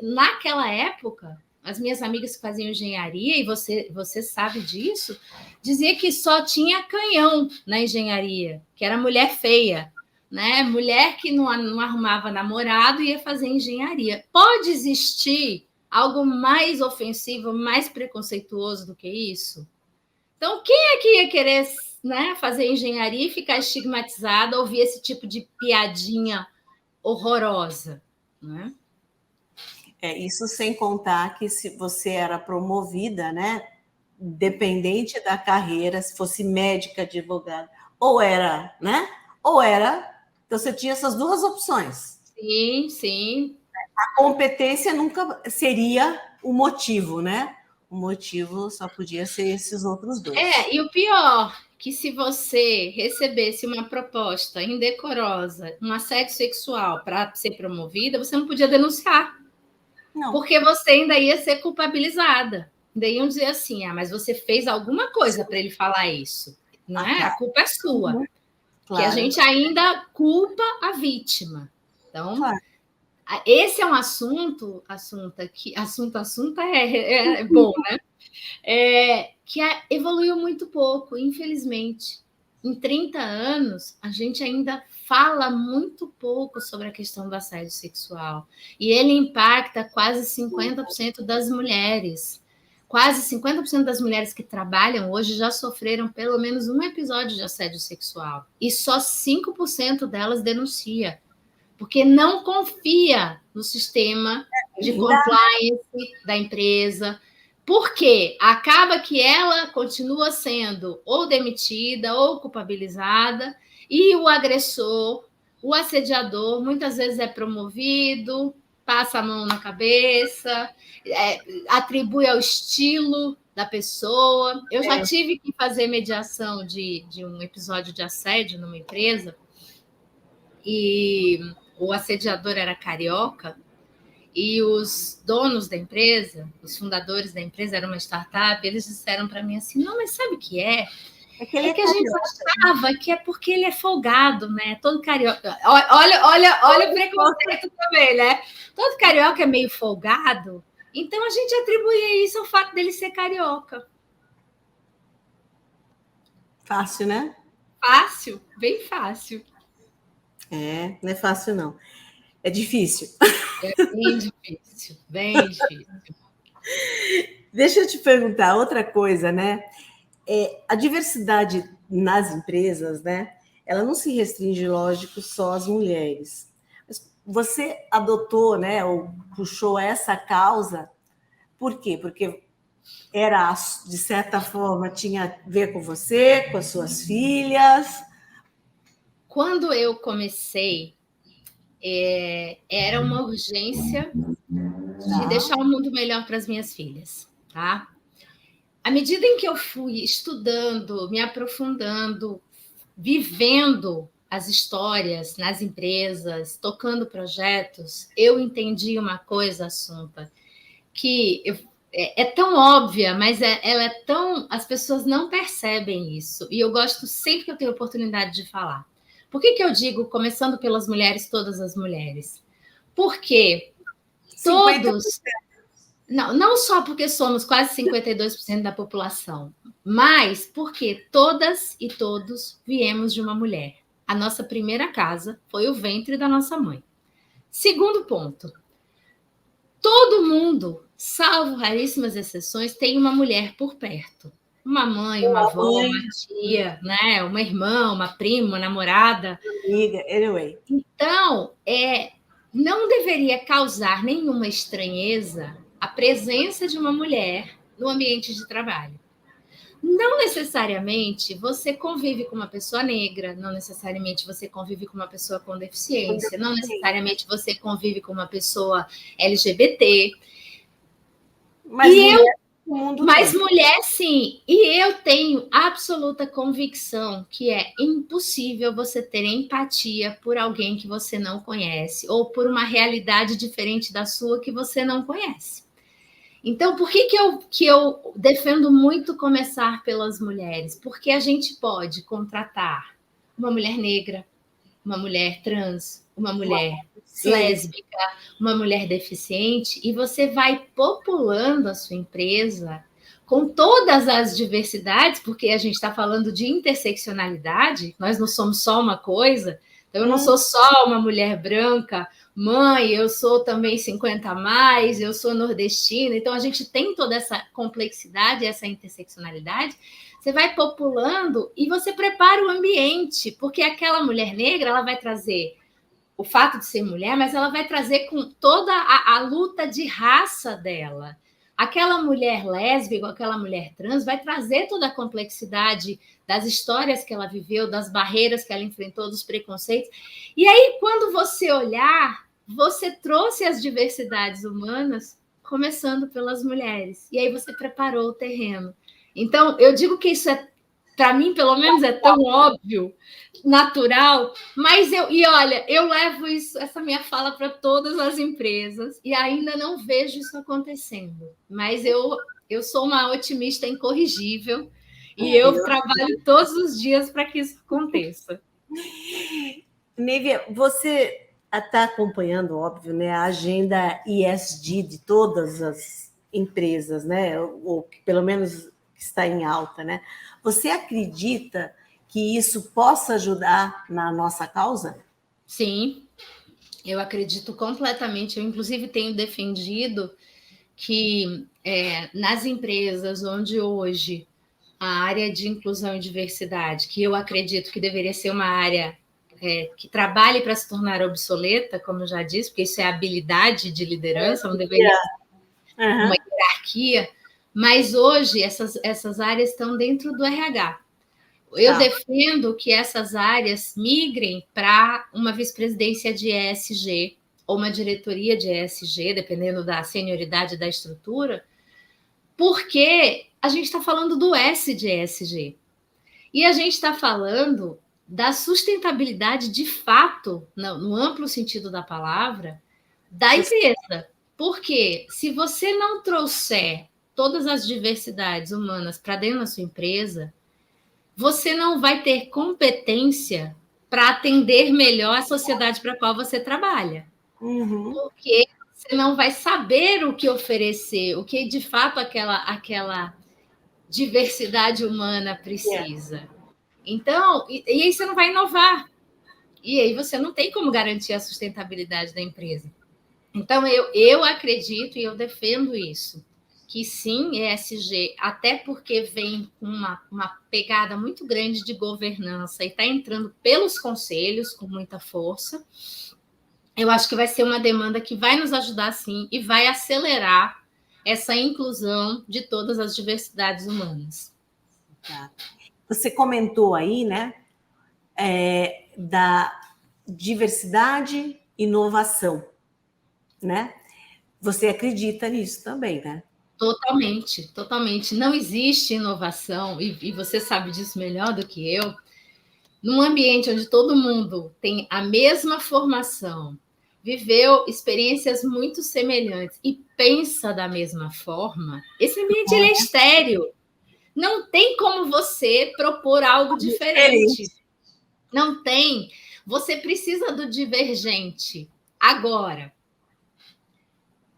naquela época, as minhas amigas que faziam engenharia, e você sabe disso, dizia que só tinha canhão na engenharia, que era mulher feia. Né? Mulher que não arrumava namorado ia fazer engenharia. Pode existir algo mais ofensivo, mais preconceituoso do que isso? Então, quem é que ia querer, né, fazer engenharia e ficar estigmatizada, ouvir esse tipo de piadinha horrorosa? Né? Isso sem contar que se você era promovida, né, dependente da carreira, se fosse médica, advogada, ou era, né? Ou era. Então, você tinha essas 2 opções. Sim, sim. A competência nunca seria o motivo, né? O motivo só podia ser esses outros 2. E o pior, que se você recebesse uma proposta indecorosa, um assédio sexual para ser promovida, você não podia denunciar. Não. Porque você ainda ia ser culpabilizada. Ainda iam dizer assim, mas você fez alguma coisa para ele falar isso. Não é? Claro. A culpa é sua. Claro. Que a gente ainda culpa a vítima. Então, claro. Esse é um assunto é bom, né? Que evoluiu muito pouco, infelizmente. Em 30 anos, a gente ainda fala muito pouco sobre a questão do assédio sexual. E ele impacta quase 50% das mulheres. Quase 50% das mulheres que trabalham hoje já sofreram pelo menos um episódio de assédio sexual. E só 5% delas denuncia. Porque não confia no sistema de compliance da empresa. Porque acaba que ela continua sendo ou demitida ou culpabilizada, e o agressor, o assediador, muitas vezes é promovido, passa a mão na cabeça, atribui ao estilo da pessoa. Eu já tive que fazer mediação de um episódio de assédio numa empresa, e o assediador era carioca, e os donos da empresa, os fundadores da empresa, era uma startup, eles disseram para mim assim, não, mas sabe o que é? É que a gente achava que é porque ele é folgado, né? Todo carioca... Olha o preconceito também, né? Todo carioca é meio folgado, então a gente atribuía isso ao fato dele ser carioca. Fácil, né? Fácil, bem fácil. Não é fácil, não. É difícil. É bem difícil, bem difícil. Deixa eu te perguntar outra coisa, né? A diversidade nas empresas, né? Ela não se restringe, lógico, só às mulheres. Mas você adotou, né? Ou puxou essa causa, por quê? Porque era, de certa forma, tinha a ver com você, com as suas filhas. Quando eu comecei, era uma urgência de deixar o mundo melhor para as minhas filhas, tá? À medida em que eu fui estudando, me aprofundando, vivendo as histórias nas empresas, tocando projetos, eu entendi uma coisa, Assunta, que é tão óbvia, mas ela é tão... As pessoas não percebem isso. E eu gosto sempre que eu tenho oportunidade de falar. Por que eu digo, começando pelas mulheres, todas as mulheres? Porque todos... Não só porque somos quase 52% da população, mas porque todas e todos viemos de uma mulher. A nossa primeira casa foi o ventre da nossa mãe. Segundo ponto, todo mundo salvo raríssimas exceções, tem uma mulher por perto. Uma mãe, uma avó, uma tia, né? Uma irmã, uma prima, uma namorada. Amiga, anyway. Então, não deveria causar nenhuma estranheza a presença de uma mulher no ambiente de trabalho. Não necessariamente você convive com uma pessoa negra, não necessariamente você convive com uma pessoa com deficiência, não necessariamente você convive com uma pessoa LGBT. Mas mulher, sim. E eu tenho absoluta convicção que é impossível você ter empatia por alguém que você não conhece ou por uma realidade diferente da sua que você não conhece. Então, por que eu defendo muito começar pelas mulheres? Porque a gente pode contratar uma mulher negra, uma mulher trans, uma mulher lésbica, uma mulher deficiente, e você vai populando a sua empresa com todas as diversidades, porque a gente está falando de interseccionalidade, nós não somos só uma coisa. Então, eu não sou só uma mulher branca, mãe, eu sou também 50 a mais, eu sou nordestina. Então, a gente tem toda essa complexidade, essa interseccionalidade. Você vai populando e você prepara o ambiente, porque aquela mulher negra, ela vai trazer o fato de ser mulher, mas ela vai trazer com toda a luta de raça dela. Aquela mulher lésbica, aquela mulher trans, vai trazer toda a complexidade das histórias que ela viveu, das barreiras que ela enfrentou, dos preconceitos. E aí, quando você olhar, você trouxe as diversidades humanas, começando pelas mulheres. E aí você preparou o terreno. Então, eu digo que isso para mim, pelo menos, é tão óbvio, natural, mas olha, eu levo essa minha fala para todas as empresas e ainda não vejo isso acontecendo. Mas eu sou uma otimista incorrigível e eu trabalho todos os dias para que isso aconteça. Nívia, você está acompanhando, óbvio, né, a agenda ESG de todas as empresas, né, ou que pelo menos está em alta, né? Você acredita que isso possa ajudar na nossa causa? Sim, eu acredito completamente. Eu, inclusive, tenho defendido que nas empresas onde hoje a área de inclusão e diversidade, que eu acredito que deveria ser uma área que trabalhe para se tornar obsoleta, como eu já disse, porque isso é habilidade de liderança, não deveria ser uma hierarquia, mas hoje essas áreas estão dentro do RH. Eu defendo que essas áreas migrem para uma vice-presidência de ESG ou uma diretoria de ESG, dependendo da senioridade da estrutura, porque a gente está falando do S de ESG. E a gente está falando da sustentabilidade de fato, no amplo sentido da palavra, da empresa. Porque se você não trouxer todas as diversidades humanas para dentro da sua empresa, você não vai ter competência para atender melhor a sociedade para a qual você trabalha. Porque você não vai saber o que oferecer, o que de fato aquela diversidade humana precisa. Então, e aí você não vai inovar. E aí você não tem como garantir a sustentabilidade da empresa. Então, eu acredito e eu defendo isso, que sim, ESG, até porque vem com uma pegada muito grande de governança e está entrando pelos conselhos com muita força. Eu acho que vai ser uma demanda que vai nos ajudar, sim, e vai acelerar essa inclusão de todas as diversidades humanas. Você comentou aí, né, da diversidade e inovação, né? Você acredita nisso também, né? Totalmente, totalmente. Não existe inovação, e você sabe disso melhor do que eu, num ambiente onde todo mundo tem a mesma formação, viveu experiências muito semelhantes e pensa da mesma forma, esse ambiente ele é estéril. Não tem como você propor algo diferente. Não tem. Você precisa do divergente. Agora,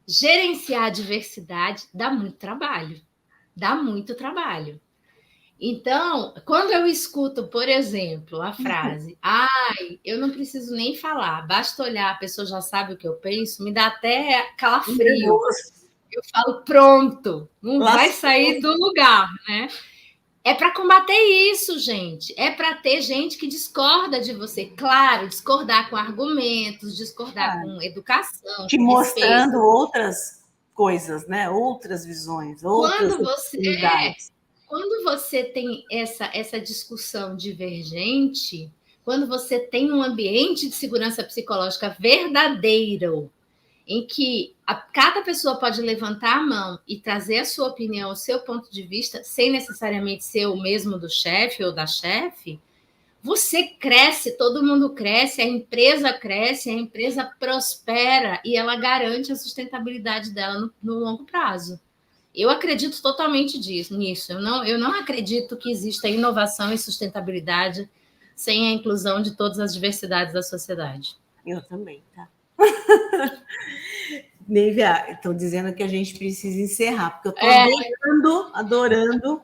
gerenciar a diversidade dá muito trabalho. Dá muito trabalho. Então, quando eu escuto, por exemplo, a frase "ai, eu não preciso nem falar, basta olhar, a pessoa já sabe o que eu penso", me dá até calafrio. Eu falo, pronto, não Lascou. vai sair do lugar, né? É para combater isso, gente. É para ter gente que discorda de você. Claro, discordar com argumentos, discordar com educação, Te com respeito. mostrando outras coisas, né? Outras visões, outras Quando você oportunidades. quando você tem essa discussão divergente, quando você tem um ambiente de segurança psicológica verdadeiro, em que cada pessoa pode levantar a mão e trazer a sua opinião, o seu ponto de vista, sem necessariamente ser o mesmo do chefe ou da chefe, você cresce, todo mundo cresce, a empresa prospera e ela garante a sustentabilidade dela no longo prazo. Eu acredito totalmente nisso. Eu não acredito que exista inovação e sustentabilidade sem a inclusão de todas as diversidades da sociedade. Eu também, tá? Nívia, estão dizendo que a gente precisa encerrar, porque eu estou adorando.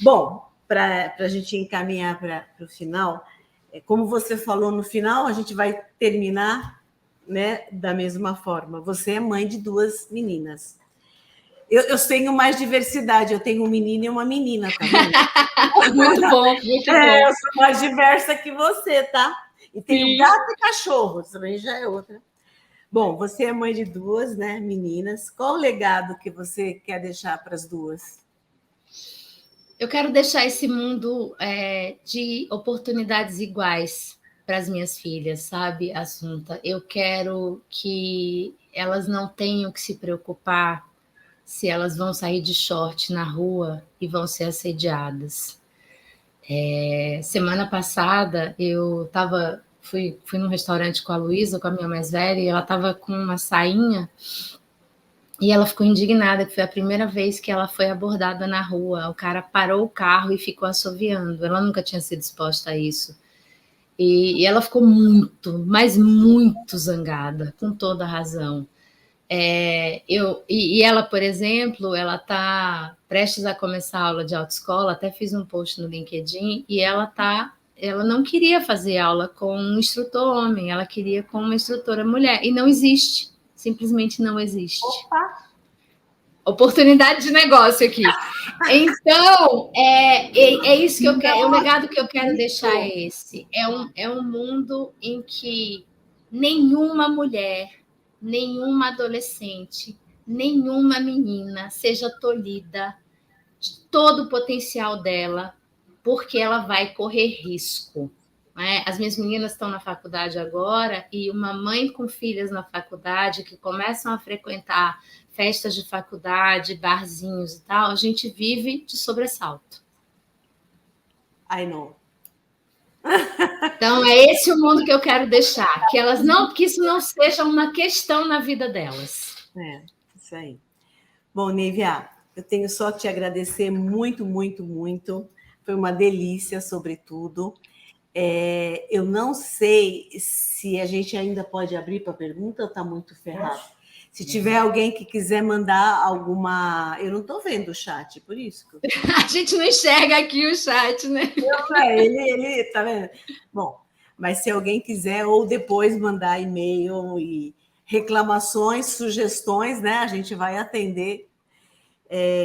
Bom, para a gente encaminhar para o final, como você falou no final, a gente vai terminar, né, da mesma forma. Você é mãe de 2 meninas. Eu tenho mais diversidade, eu tenho um menino e uma menina, tá vendo? Muito bom, muito bom. Eu sou mais diversa que você, tá? E tenho gato e cachorro, também já é outra. Bom, você é mãe de 2, né, meninas. Qual o legado que você quer deixar para as 2? Eu quero deixar esse mundo de oportunidades iguais para as minhas filhas, sabe, Assunta? Eu quero que elas não tenham que se preocupar se elas vão sair de short na rua e vão ser assediadas. Semana passada eu fui num restaurante com a Luísa, com a minha mais velha, e ela estava com uma sainha e ela ficou indignada, que foi a primeira vez que ela foi abordada na rua. O cara parou o carro e ficou assoviando. Ela nunca tinha sido exposta a isso. E ela ficou muito, mas muito zangada, com toda a razão. E ela, por exemplo, ela está prestes a começar a aula de autoescola, até fiz um post no LinkedIn, e ela não queria fazer aula com um instrutor homem, ela queria com uma instrutora mulher, e não existe, simplesmente não existe. Opa! Oportunidade de negócio aqui. Então, é isso que eu quero, o legado que eu quero deixar é esse. É um mundo em que nenhuma mulher, nenhuma adolescente, nenhuma menina seja tolhida de todo o potencial dela, porque ela vai correr risco. Né? As minhas meninas estão na faculdade agora e uma mãe com filhas na faculdade que começam a frequentar festas de faculdade, barzinhos e tal, a gente vive de sobressalto. I know. Então, é esse o mundo que eu quero deixar, que isso não seja uma questão na vida delas. Isso aí. Bom, Nívia, eu tenho só que te agradecer muito, muito, muito. Foi uma delícia, sobretudo. Eu não sei se a gente ainda pode abrir para pergunta ou está muito ferrado. Se tiver alguém que quiser mandar alguma... Eu não estou vendo o chat, por isso. A gente não enxerga aqui o chat, né? Ele tá vendo? Bom, mas se alguém quiser, ou depois mandar e-mail e reclamações, sugestões, né? A gente vai atender.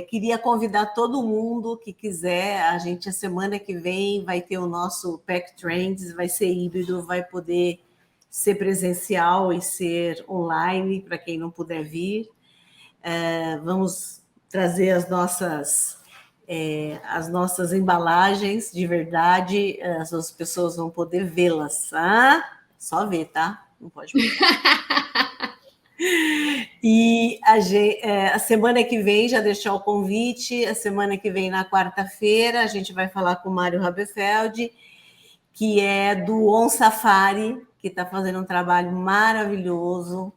Queria convidar todo mundo que quiser. A gente, a semana que vem, vai ter o nosso Pack Trends, vai ser híbrido, vai poder ser presencial e ser online, para quem não puder vir. Vamos trazer as nossas embalagens de verdade, as pessoas vão poder vê-las. Só ver, tá? Não pode ver. E a semana que vem, já deixar o convite, a semana que vem, na quarta-feira, a gente vai falar com o Mário Rabefeld, que é do On Safari, que está fazendo um trabalho maravilhoso,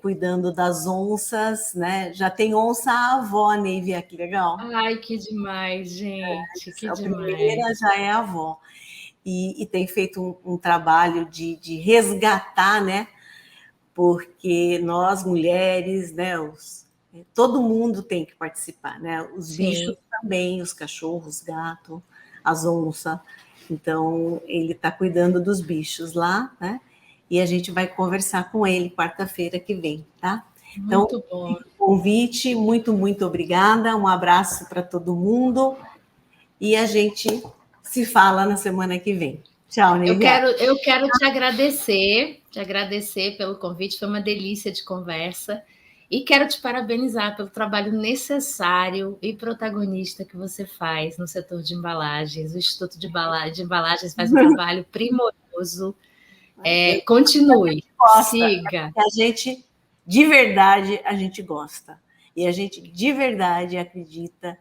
cuidando das onças, né? Já tem onça avó, Nívia, que legal. Ai, que demais, gente, que a demais. primeira já é avó. E tem feito um trabalho de resgatar, né? Porque nós, mulheres, né? Todo mundo tem que participar, né? Os Sim. bichos também, os cachorros, gato, as onças. Então, ele está cuidando dos bichos lá, né? E a gente vai conversar com ele quarta-feira que vem, tá? Então, Muito bom. convite, muito obrigada. Um abraço para todo mundo e a gente se fala na semana que vem. Tchau, Nívia. Eu quero te agradecer pelo convite, foi uma delícia de conversa. E quero te parabenizar pelo trabalho necessário e protagonista que você faz no setor de embalagens. O Instituto de Embalagens faz um trabalho primoroso. Continue, siga. A gente, de verdade, a gente gosta. E a gente, de verdade, acredita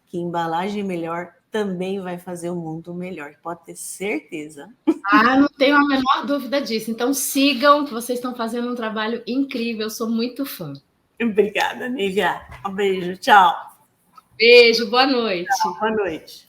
que embalagem melhor também vai fazer o mundo melhor. Pode ter certeza. Não tenho a menor dúvida disso. Então, sigam, que vocês estão fazendo um trabalho incrível. Eu sou muito fã. Obrigada, Nívia. Um beijo. Tchau. Beijo, boa noite. Tchau, boa noite.